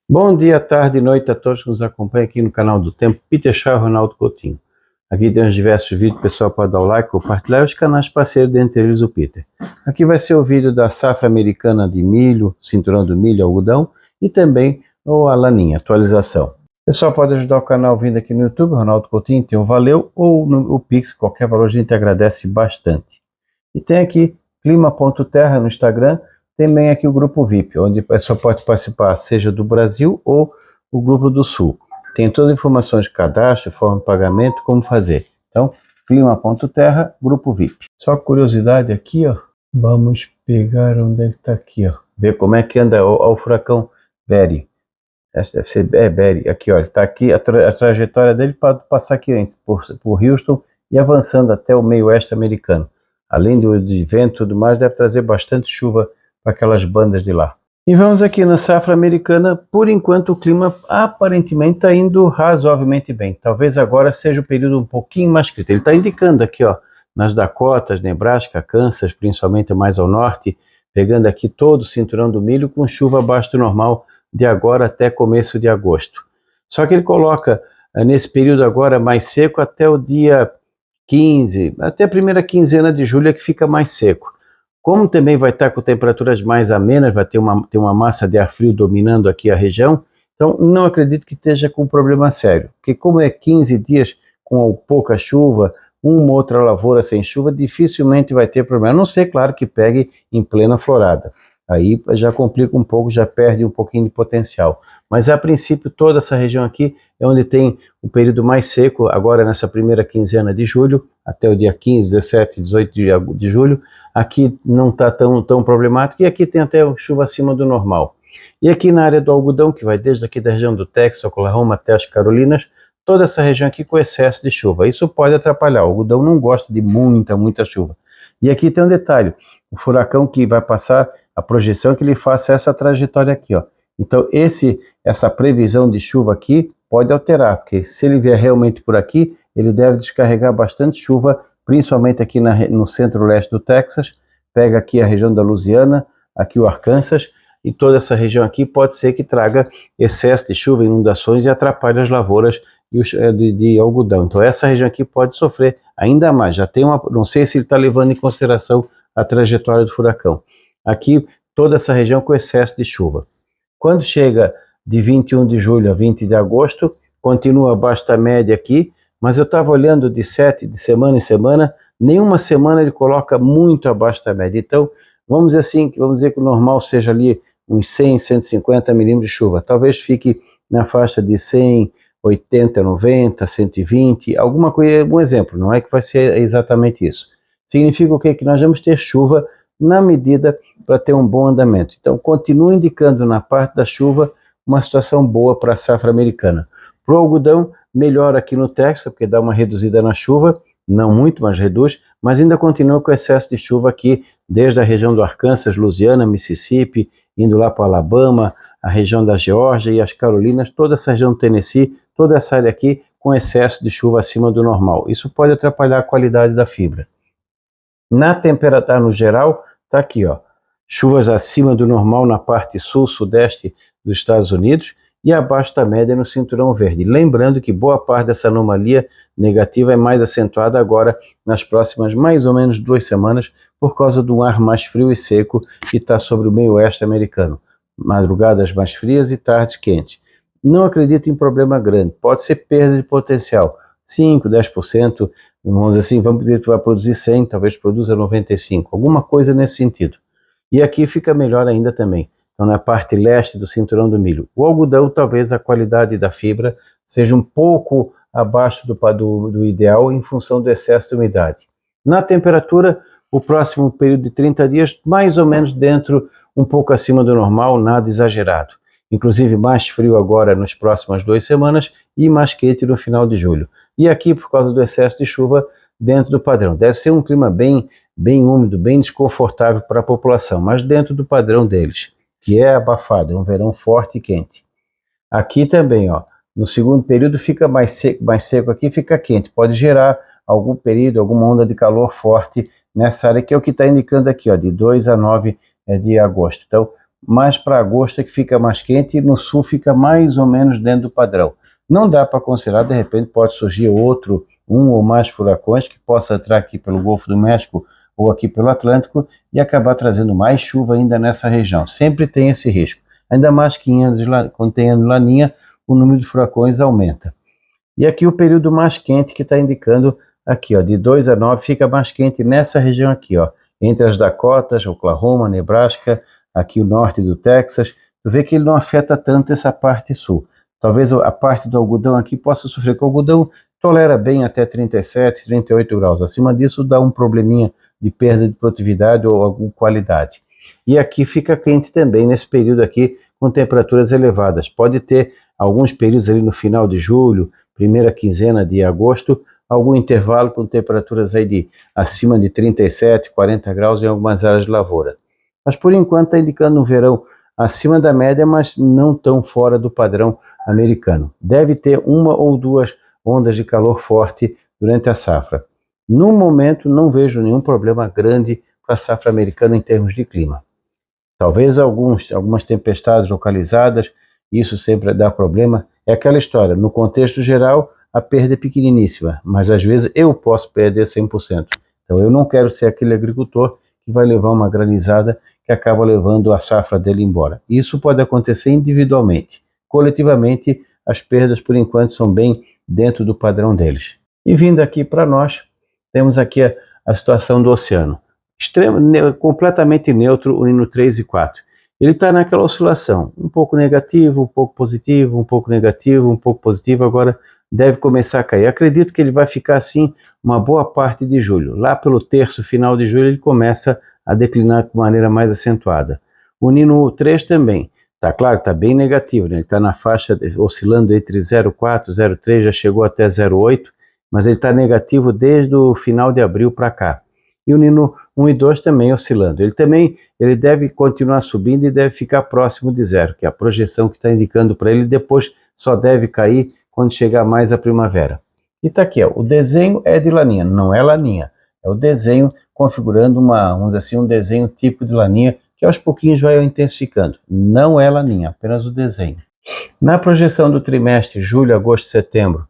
Bom dia, tarde e noite a todos que nos acompanham aqui no canal do Tempo. Peter Shaw e Ronaldo Coutinho. Aqui tem uns diversos vídeos, o pessoal pode dar o like, compartilhar, os canais parceiros, dentre eles o Peter. Aqui vai ser o vídeo da safra americana de milho, cinturão do milho, algodão, e também a laninha, atualização. O pessoal pode ajudar o canal vindo aqui no YouTube, Ronaldo Coutinho, tem o Valeu, ou o Pix, qualquer valor a gente agradece bastante. E tem aqui clima.terra no Instagram, também aqui o grupo VIP, onde a pessoa pode participar, seja do Brasil ou o grupo do Sul. Tem todas as informações de cadastro, forma de pagamento, como fazer. Então, clima.terra, grupo VIP. Só curiosidade aqui, ó, vamos pegar onde é que está aqui, ó, ver como é que anda o furacão Barry. Essa deve ser Barry, aqui, ó, está aqui a trajetória dele para passar aqui por Houston e avançando até o meio oeste americano. Além de vento e tudo mais, deve trazer bastante chuva para aquelas bandas de lá. E vamos aqui na safra americana. Por enquanto o clima aparentemente está indo razoavelmente bem. Talvez agora seja o período um pouquinho mais crítico. Ele está indicando aqui, ó, nas Dakotas, Nebraska, Kansas, principalmente mais ao norte, pegando aqui todo o cinturão do milho com chuva abaixo do normal de agora até começo de agosto. Só que ele coloca nesse período agora mais seco até o dia 15, até a primeira quinzena de julho é que fica mais seco. Como também vai estar com temperaturas mais amenas, vai ter uma massa de ar frio dominando aqui a região, então não acredito que esteja com um problema sério, porque como é 15 dias com pouca chuva, uma outra lavoura sem chuva, dificilmente vai ter problema, a não ser, claro, que pegue em plena florada. Aí já complica um pouco, já perde um pouquinho de potencial. Mas a princípio toda essa região aqui é onde tem o período mais seco, agora nessa primeira quinzena de julho, até o dia 15, 17, 18 de julho, aqui não está tão problemático, e aqui tem até chuva acima do normal. E aqui na área do algodão, que vai desde aqui da região do Texas, Oklahoma até as Carolinas, toda essa região aqui com excesso de chuva. Isso pode atrapalhar, o algodão não gosta de muita chuva. E aqui tem um detalhe, o furacão que vai passar, a projeção é que ele faça essa trajetória aqui, ó. Então essa previsão de chuva aqui pode alterar, porque se ele vier realmente por aqui, ele deve descarregar bastante chuva, principalmente aqui no centro-leste do Texas, pega aqui a região da Louisiana, aqui o Arkansas, e toda essa região aqui pode ser que traga excesso de chuva, inundações e atrapalhe as lavouras de algodão. Então essa região aqui pode sofrer ainda mais, já tem não sei se ele está levando em consideração a trajetória do furacão. Aqui toda essa região com excesso de chuva. Quando chega de 21 de julho a 20 de agosto, continua abaixo da média aqui, mas eu estava olhando de semana em semana, nenhuma semana ele coloca muito abaixo da média. Então, vamos dizer assim, vamos dizer que o normal seja ali uns 100, 150 milímetros de chuva. Talvez fique na faixa de 100, 80, 90, 120, alguma coisa, um exemplo, não é que vai ser exatamente isso. Significa o quê? Que nós vamos ter chuva na medida para ter um bom andamento. Então, continua indicando na parte da chuva uma situação boa para a safra americana. Para o algodão, melhor aqui no Texas, porque dá uma reduzida na chuva, não muito, mas reduz, mas ainda continua com excesso de chuva aqui, desde a região do Arkansas, Louisiana, Mississippi, indo lá para Alabama, a região da Geórgia e as Carolinas, toda essa região do Tennessee, toda essa área aqui com excesso de chuva acima do normal. Isso pode atrapalhar a qualidade da fibra. Na temperatura no geral, está aqui, ó, chuvas acima do normal na parte sul, sudeste dos Estados Unidos e abaixo da média no cinturão verde. Lembrando que boa parte dessa anomalia negativa é mais acentuada agora nas próximas mais ou menos 2 semanas por causa do ar mais frio e seco que está sobre o meio oeste americano. Madrugadas mais frias e tardes quentes. Não acredito em problema grande, pode ser perda de potencial, 5, 10%, vamos dizer assim, vamos dizer que vai produzir 100, talvez produza 95, alguma coisa nesse sentido. E aqui fica melhor ainda também, então na parte leste do cinturão do milho. O algodão, talvez a qualidade da fibra seja um pouco abaixo do ideal em função do excesso de umidade. Na temperatura, o próximo período de 30 dias, mais ou menos dentro, um pouco acima do normal, nada exagerado. Inclusive mais frio agora nas próximas 2 semanas e mais quente no final de julho. E aqui, por causa do excesso de chuva, dentro do padrão. Deve ser um clima bem úmido, bem desconfortável para a população, mas dentro do padrão deles, que é abafado, é um verão forte e quente. Aqui também, ó, no segundo período fica mais seco aqui, fica quente. Pode gerar algum período, alguma onda de calor forte nessa área, que é o que está indicando aqui, ó, de 2 a 9 de agosto. Então, mas para agosto é que fica mais quente e no sul fica mais ou menos dentro do padrão. Não dá para considerar, de repente pode surgir um ou mais furacões que possa entrar aqui pelo Golfo do México ou aqui pelo Atlântico e acabar trazendo mais chuva ainda nessa região. Sempre tem esse risco. Ainda mais que quando tem ano de laninha, o número de furacões aumenta. E aqui o período mais quente que está indicando aqui, ó, de 2 a 9 fica mais quente nessa região aqui, ó, entre as Dakotas, Oklahoma, Nebraska, aqui o norte do Texas. Tu vê que ele não afeta tanto essa parte sul. Talvez a parte do algodão aqui possa sofrer, porque o algodão tolera bem até 37, 38 graus. Acima disso dá um probleminha de perda de produtividade ou alguma qualidade. E aqui fica quente também nesse período aqui com temperaturas elevadas. Pode ter alguns períodos ali no final de julho, primeira quinzena de agosto, algum intervalo com temperaturas aí de acima de 37, 40 graus em algumas áreas de lavoura. Mas por enquanto está indicando um verão acima da média, mas não tão fora do padrão americano. Deve ter uma ou duas ondas de calor forte durante a safra. No momento não vejo nenhum problema grande para a safra americana em termos de clima. Talvez algumas tempestades localizadas, isso sempre dá problema. É aquela história, no contexto geral, a perda é pequeniníssima, mas às vezes eu posso perder 100%. Então eu não quero ser aquele agricultor que vai levar uma granizada que acaba levando a safra dele embora. Isso pode acontecer individualmente. Coletivamente, as perdas, por enquanto, são bem dentro do padrão deles. E vindo aqui para nós, temos aqui a situação do oceano. Completamente neutro, o Nino 3 e 4. Ele está naquela oscilação, um pouco negativo, um pouco positivo, um pouco negativo, um pouco positivo, agora deve começar a cair. Acredito que ele vai ficar assim uma boa parte de julho. Lá pelo terço final de julho ele começa a declinar de maneira mais acentuada. O Nino 3 também, está claro, está bem negativo, né? Ele está na faixa oscilando entre 0,4, 0,3, já chegou até 0,8, mas ele está negativo desde o final de abril para cá. E o Nino 1 e 2 também oscilando. Ele deve continuar subindo e deve ficar próximo de zero, que é a projeção que está indicando para ele, depois só deve cair quando chegar mais a primavera. E está aqui, ó, o desenho é de laninha, não é laninha, é o desenho configurando vamos dizer assim, um desenho tipo de laninha, que aos pouquinhos vai intensificando. Não é laninha, apenas o desenho. Na projeção do trimestre, julho, agosto, setembro,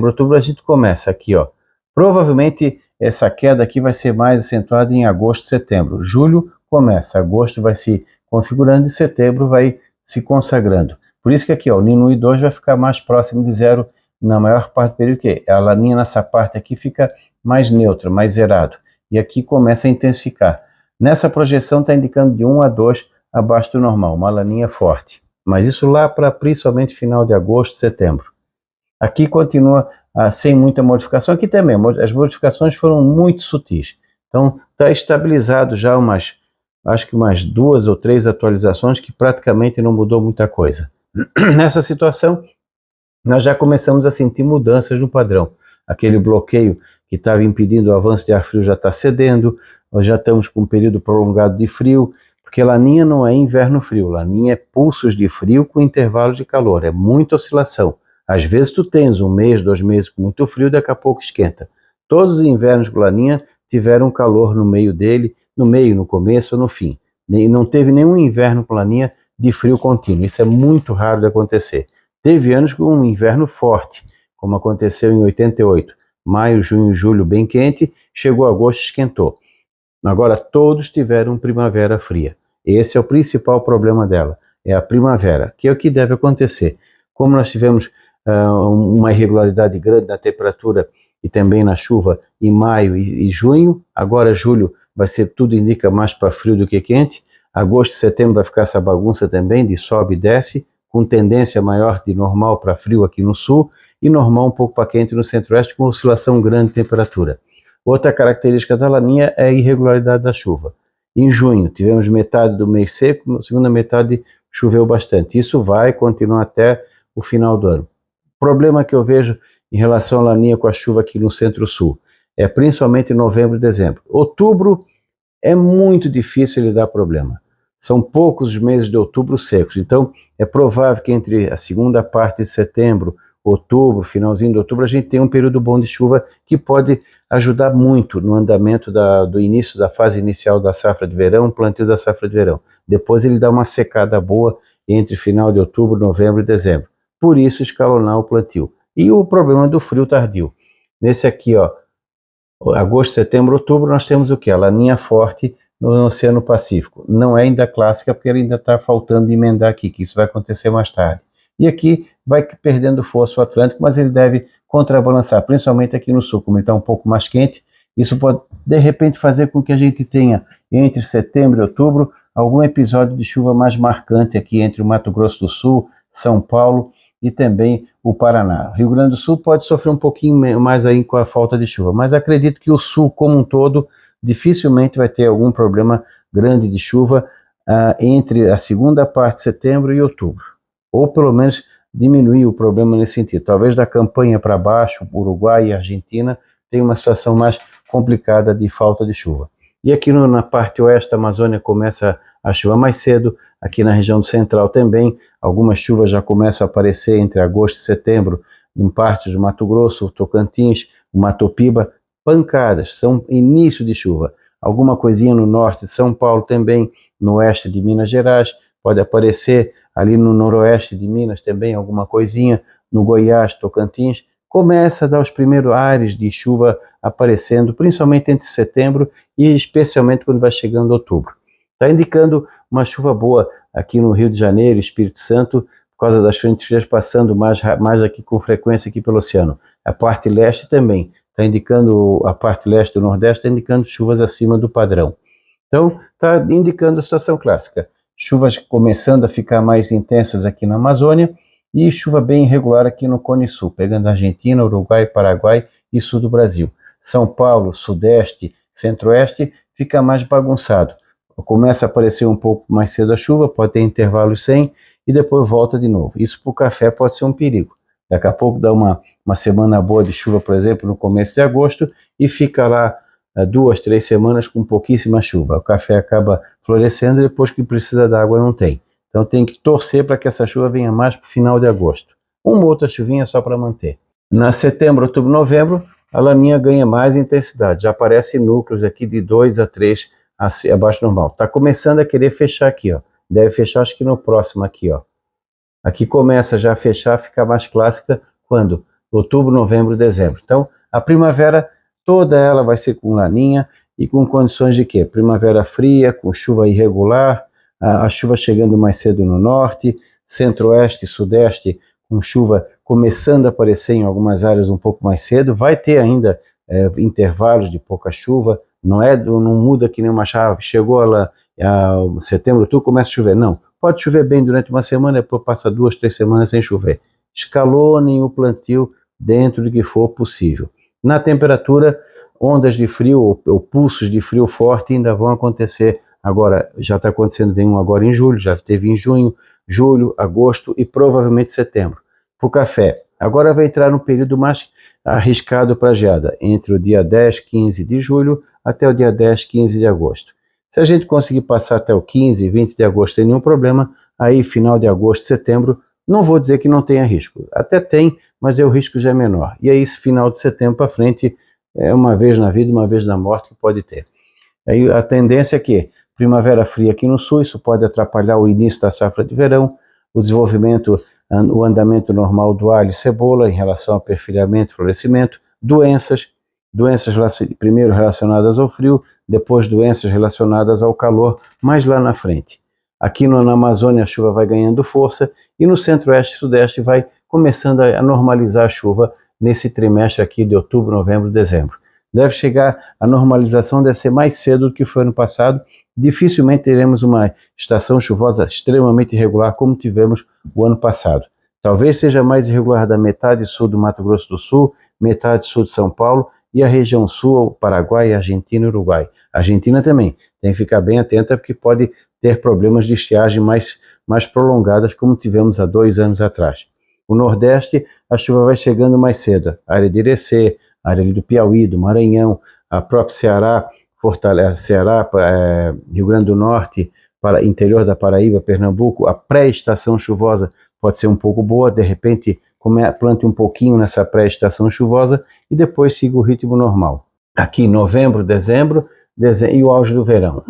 outubro, a gente começa aqui, ó. Provavelmente essa queda aqui vai ser mais acentuada em agosto, setembro. Julho começa, agosto vai se configurando e setembro vai se consagrando. Por isso que aqui, ó, o Nino 1 e 2 vai ficar mais próximo de zero na maior parte do período, que a laninha nessa parte aqui fica mais neutra, mais zerado. E aqui começa a intensificar. Nessa projeção está indicando de 1 a 2 abaixo do normal, uma laninha forte. Mas isso lá para principalmente final de agosto, setembro. Aqui continua sem muita modificação. Aqui também, as modificações foram muito sutis. Então está estabilizado já acho que umas 2 ou 3 atualizações que praticamente não mudou muita coisa. Nessa situação, nós já começamos a sentir mudanças no padrão. Aquele bloqueio que estava impedindo o avanço de ar frio já está cedendo, nós já estamos com um período prolongado de frio, porque laninha não é inverno frio, laninha é pulsos de frio com intervalo de calor, é muita oscilação. Às vezes tu tens 1 mês, 2 meses com muito frio, daqui a pouco esquenta. Todos os invernos com laninha tiveram calor no meio dele, no começo ou no fim. E não teve nenhum inverno com laninha de frio contínuo, isso é muito raro de acontecer. Teve anos com um inverno forte, como aconteceu em 88. Maio, junho e julho bem quente, chegou agosto, esquentou. Agora todos tiveram primavera fria. Esse é o principal problema dela, é a primavera, que é o que deve acontecer. Como nós tivemos uma irregularidade grande na temperatura e também na chuva em maio e junho, agora julho vai ser, tudo indica, mais para frio do que quente. Agosto e setembro vai ficar essa bagunça também de sobe e desce, com tendência maior de normal para frio aqui no sul e normal um pouco para quente no centro-oeste, com oscilação grande de temperatura. Outra característica da laninha é a irregularidade da chuva. Em junho tivemos metade do mês seco, na segunda metade choveu bastante. Isso vai continuar até o final do ano. O problema que eu vejo em relação à laninha com a chuva aqui no centro-sul é principalmente novembro e dezembro. Outubro é muito difícil ele dar problema. São poucos os meses de outubro secos, então é provável que entre a segunda parte de setembro, outubro, finalzinho de outubro, a gente tem um período bom de chuva que pode ajudar muito no andamento do início da fase inicial da safra de verão, plantio da safra de verão. Depois ele dá uma secada boa entre final de outubro, novembro e dezembro. Por isso escalonar o plantio. E o problema do frio tardio. Nesse aqui, ó, agosto, setembro, outubro, nós temos o que? A laninha forte no Oceano Pacífico. Não é ainda clássica, porque ainda está faltando emendar aqui, que isso vai acontecer mais tarde. E aqui vai perdendo força o Atlântico, mas ele deve contrabalançar, principalmente aqui no sul, como ele está um pouco mais quente. Isso pode, de repente, fazer com que a gente tenha, entre setembro e outubro, algum episódio de chuva mais marcante aqui entre o Mato Grosso do Sul, São Paulo e também o Paraná. Rio Grande do Sul pode sofrer um pouquinho mais aí com a falta de chuva, mas acredito que o sul como um todo dificilmente vai ter algum problema grande de chuva entre a segunda parte de setembro e outubro, ou pelo menos diminuir o problema nesse sentido. Talvez da campanha para baixo, Uruguai e Argentina tenha uma situação mais complicada de falta de chuva. E aqui na parte oeste da Amazônia começa a chuva mais cedo, aqui na região do central também, algumas chuvas já começam a aparecer entre agosto e setembro, em partes do Mato Grosso, Tocantins, Matopiba, pancadas, são início de chuva. Alguma coisinha no norte de São Paulo também, no oeste de Minas Gerais, pode aparecer ali no noroeste de Minas também, alguma coisinha, no Goiás, Tocantins, começa a dar os primeiros ares de chuva aparecendo, principalmente entre setembro e especialmente quando vai chegando outubro. Está indicando uma chuva boa aqui no Rio de Janeiro, Espírito Santo, por causa das frentes frias passando mais aqui com frequência aqui pelo oceano. A parte leste também, está indicando, a parte leste do Nordeste está indicando chuvas acima do padrão. Então, está indicando a situação clássica. Chuvas começando a ficar mais intensas aqui na Amazônia e chuva bem irregular aqui no Cone Sul, pegando Argentina, Uruguai, Paraguai e sul do Brasil. São Paulo, Sudeste, Centro-Oeste fica mais bagunçado. Começa a aparecer um pouco mais cedo a chuva, pode ter intervalos sem e depois volta de novo. Isso para o café pode ser um perigo. Daqui a pouco dá uma semana boa de chuva, por exemplo, no começo de agosto e fica lá 2, 3 semanas com pouquíssima chuva. O café acaba florescendo e depois que precisa da água não tem. Então tem que torcer para que essa chuva venha mais para o final de agosto. Uma outra chuvinha só para manter. Na setembro, outubro, novembro, a laninha ganha mais intensidade. Já aparecem núcleos aqui de 2 a 3 abaixo do normal. Está começando a querer fechar aqui, ó. Deve fechar acho que no próximo aqui, ó. Aqui começa já a fechar, fica mais clássica quando? Outubro, novembro, dezembro. Então, a primavera toda ela vai ser com laninha e com condições de quê? Primavera fria, com chuva irregular, a chuva chegando mais cedo no norte, centro-oeste e sudeste, com chuva começando a aparecer em algumas áreas um pouco mais cedo. Vai ter ainda intervalos de pouca chuva, não muda que nem uma chave. Chegou lá setembro, outubro, começa a chover. Não. Pode chover bem durante uma semana, depois passa 2, 3 semanas sem chover. Escalonem o plantio dentro do que for possível. Na temperatura, ondas de frio ou pulsos de frio forte ainda vão acontecer. Agora, já está acontecendo, vem um agora em julho, já teve em junho, julho, agosto e provavelmente setembro. Para o café, agora vai entrar no período mais arriscado para a geada, entre o dia 10, 15 de julho até o dia 10, 15 de agosto. Se a gente conseguir passar até o 15, 20 de agosto sem nenhum problema, aí final de agosto, setembro, não vou dizer que não tenha risco. Até tem, mas o risco já é menor. E aí esse final de setembro para frente, é uma vez na vida, uma vez na morte que pode ter. Aí a tendência é que primavera fria aqui no sul, isso pode atrapalhar o início da safra de verão, o desenvolvimento, o andamento normal do alho e cebola em relação ao perfilhamento, florescimento, doenças primeiro relacionadas ao frio, depois doenças relacionadas ao calor, mais lá na frente. Aqui na Amazônia a chuva vai ganhando força e no centro-oeste e sudeste vai começando a normalizar a chuva nesse trimestre aqui de outubro, novembro, dezembro. Deve chegar, a normalização deve ser mais cedo do que foi ano passado. Dificilmente teremos uma estação chuvosa extremamente irregular como tivemos o ano passado. Talvez seja mais irregular da metade sul do Mato Grosso do Sul, metade sul de São Paulo e a região sul, Paraguai, Argentina e Uruguai. A Argentina também tem que ficar bem atenta porque pode ter problemas de estiagem mais prolongadas como tivemos há 2 anos atrás. O Nordeste, a chuva vai chegando mais cedo. A área de Irecê, a área do Piauí, do Maranhão, a própria Ceará, Rio Grande do Norte, para interior da Paraíba, Pernambuco, a pré-estação chuvosa pode ser um pouco boa, de repente plante um pouquinho nessa pré-estação chuvosa e depois siga o ritmo normal. Aqui novembro, dezembro e o auge do verão.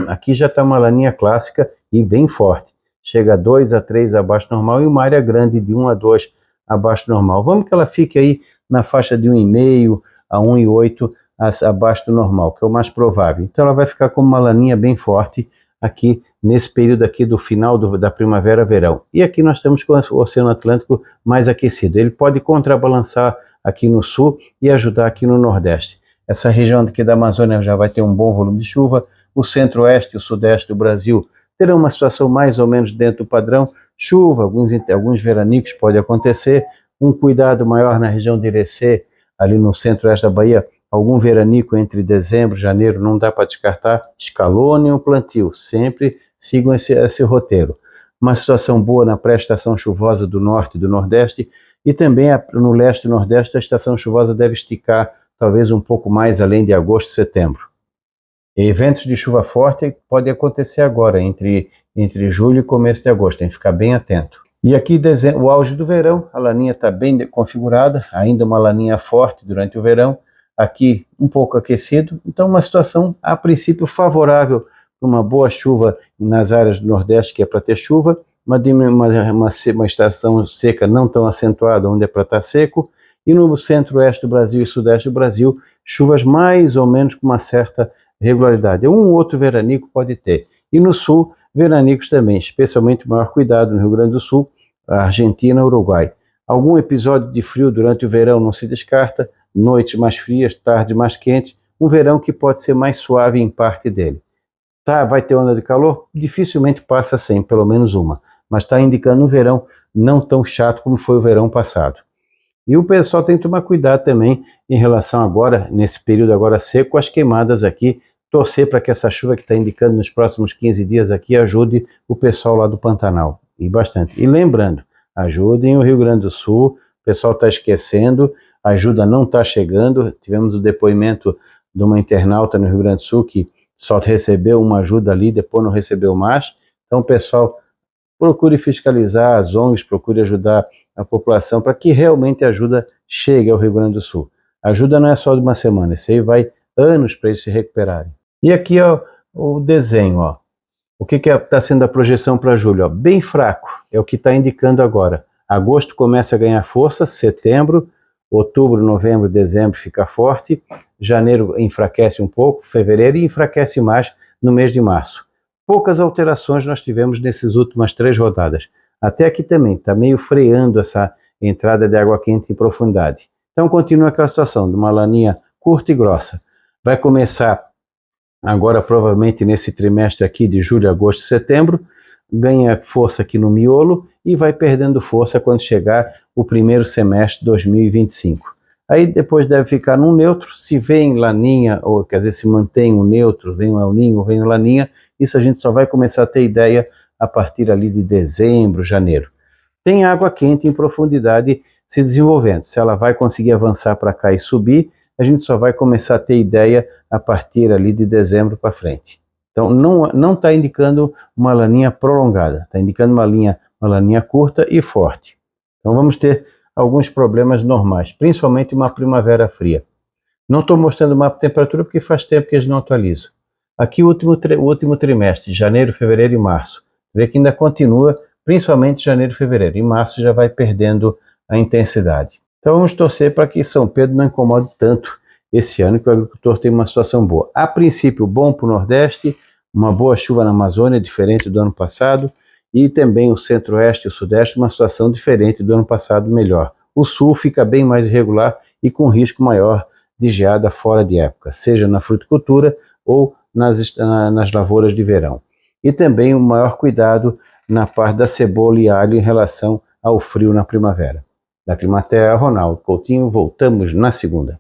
Aqui já está uma laninha clássica e bem forte. Chega a 2 a 3 abaixo do normal e uma área grande de 1 a 2 abaixo do normal. Vamos que ela fique aí na faixa de 1,5 a 1,8 abaixo do normal, que é o mais provável. Então ela vai ficar como uma laninha bem forte aqui nesse período aqui do final da primavera-verão. E aqui nós estamos com o Oceano Atlântico mais aquecido. Ele pode contrabalançar aqui no sul e ajudar aqui no nordeste. Essa região aqui da Amazônia já vai ter um bom volume de chuva. O centro-oeste e o sudeste do Brasil terão uma situação mais ou menos dentro do padrão. Chuva, alguns veranicos pode acontecer. Um cuidado maior na região de Irecê, ali no centro-oeste da Bahia. Algum veranico entre dezembro e janeiro não dá para descartar. Escalonem o plantio, sempre sigam esse roteiro. Uma situação boa na pré-estação chuvosa do norte e do nordeste. E também no leste e nordeste a estação chuvosa deve esticar talvez um pouco mais além de agosto e setembro. Eventos de chuva forte podem acontecer agora, entre julho e começo de agosto, tem que ficar bem atento. E aqui o auge do verão, a laninha está bem configurada, ainda uma laninha forte durante o verão, aqui um pouco aquecido, então uma situação a princípio favorável para uma boa chuva nas áreas do Nordeste, que é para ter chuva, uma estação seca não tão acentuada, onde é para estar seco, e no centro-oeste do Brasil e sudeste do Brasil, chuvas mais ou menos com uma certa regularidade. Um ou outro veranico pode ter. E no sul, veranicos também, especialmente maior cuidado no Rio Grande do Sul, Argentina e Uruguai. Algum episódio de frio durante o verão não se descarta, noites mais frias, tardes mais quentes, um verão que pode ser mais suave em parte dele. Vai ter onda de calor? Dificilmente passa sem, pelo menos uma, mas está indicando um verão não tão chato como foi o verão passado. E o pessoal tem que tomar cuidado também em relação agora, nesse período agora seco, as queimadas aqui, torcer para que essa chuva que está indicando nos próximos 15 dias aqui ajude o pessoal lá do Pantanal, e bastante. E lembrando, ajudem o Rio Grande do Sul, o pessoal está esquecendo, a ajuda não está chegando, tivemos o depoimento de uma internauta no Rio Grande do Sul que só recebeu uma ajuda ali, depois não recebeu mais, então o pessoal procure fiscalizar, as ONGs procure ajudar a população para que realmente a ajuda chegue ao Rio Grande do Sul. A ajuda não é só de uma semana, isso aí vai anos para eles se recuperarem. E aqui ó, o desenho, ó. O que está sendo a projeção para julho? Ó? Bem fraco, é o que está indicando agora. Agosto começa a ganhar força, setembro, outubro, novembro, dezembro fica forte, janeiro enfraquece um pouco, fevereiro e enfraquece mais no mês de março. Poucas alterações nós tivemos nessas últimas 3 rodadas. Até aqui também está meio freando essa entrada de água quente em profundidade. Então continua aquela situação de uma laninha curta e grossa. Vai começar agora provavelmente nesse trimestre aqui de julho, agosto e setembro, ganha força aqui no miolo e vai perdendo força quando chegar o primeiro semestre de 2025. Aí depois deve ficar num neutro, se vem laninha, ou quer dizer, se mantém um neutro, vem um El Niño, vem laninha, isso a gente só vai começar a ter ideia a partir ali de dezembro, janeiro. Tem água quente em profundidade se desenvolvendo. Se ela vai conseguir avançar para cá e subir, a gente só vai começar a ter ideia a partir ali de dezembro para frente. Então não está indicando uma laninha prolongada, está indicando uma laninha curta e forte. Então vamos ter alguns problemas normais, principalmente uma primavera fria. Não estou mostrando o mapa de temperatura porque faz tempo que eles não atualizam. Aqui o último trimestre, janeiro, fevereiro e março. Vê que ainda continua, principalmente janeiro e fevereiro. Em março já vai perdendo a intensidade. Então vamos torcer para que São Pedro não incomode tanto esse ano, que o agricultor tem uma situação boa. A princípio, bom para o Nordeste, uma boa chuva na Amazônia, diferente do ano passado, e também o Centro-Oeste e o Sudeste, uma situação diferente do ano passado, melhor. O Sul fica bem mais irregular e com risco maior de geada fora de época, seja na fruticultura ou nas lavouras de verão. E também o maior cuidado na parte da cebola e alho em relação ao frio na primavera. Da Climaterra, Ronaldo Coutinho, voltamos na segunda.